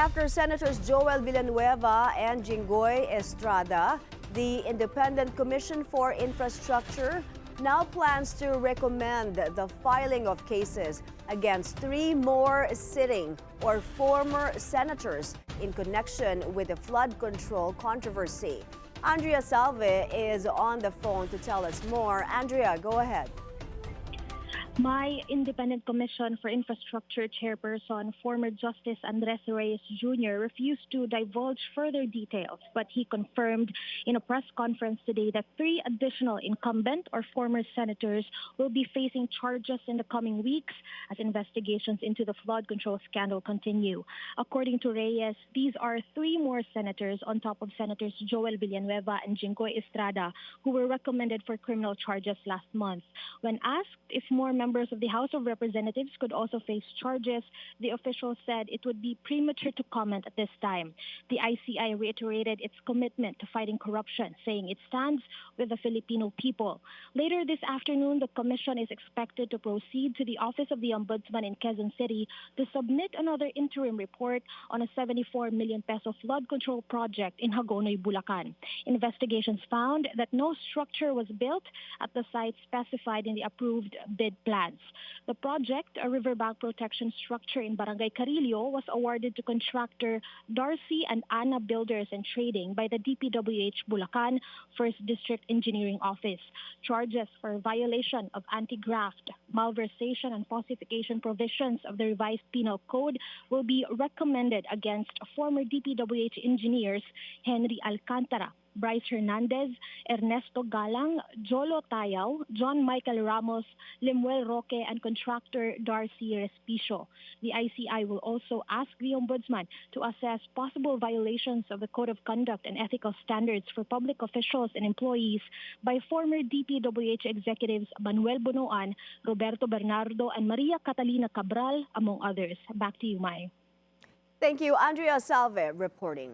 after Senators Joel Villanueva and Jinggoy Estrada, the Independent Commission for Infrastructure now plans to recommend the filing of cases against 3 more sitting or former senators in connection with the flood control controversy. Andrea Salve is on the phone to tell us more. Andrea, go ahead. My Independent Commission for Infrastructure chairperson, former Justice Andres Reyes Jr., refused to divulge further details, but he confirmed in a press conference today that 3 additional incumbent or former senators will be facing charges in the coming weeks as investigations into the flood control scandal continue. According to Reyes, these are 3 more senators on top of Senators Joel Villanueva and Jinggoy Estrada, who were recommended for criminal charges last month. When asked if more members of the House of Representatives could also face charges, the official said it would be premature to comment at this time. The ICI reiterated its commitment to fighting corruption, saying it stands with the Filipino people. Later this afternoon, the commission is expected to proceed to the Office of the Ombudsman in Quezon City to submit another interim report on a 74 million peso flood control project in Hagonoy, Bulacan. Investigations found that no structure was built at the site specified in the approved bid plans. The project, a riverbank protection structure in Barangay Carillo, was awarded to contractor Darcy and Anna Builders and Trading by the DPWH Bulacan 1st District Engineering Office. Charges for violation of anti-graft, malversation and falsification provisions of the revised penal code will be recommended against former DPWH engineers Henry Alcantara, Bryce Hernandez, Ernesto Galang, Jolo Tayaw, John Michael Ramos, Lemuel Roque, and contractor Darcy Respicio. The ICI will also ask the Ombudsman to assess possible violations of the Code of Conduct and Ethical Standards for public officials and employees by former DPWH executives Manuel Bunuan, Roberto Bernardo, and Maria Catalina Cabral, among others. Back to you, Mai. Thank you, Andrea Salve reporting.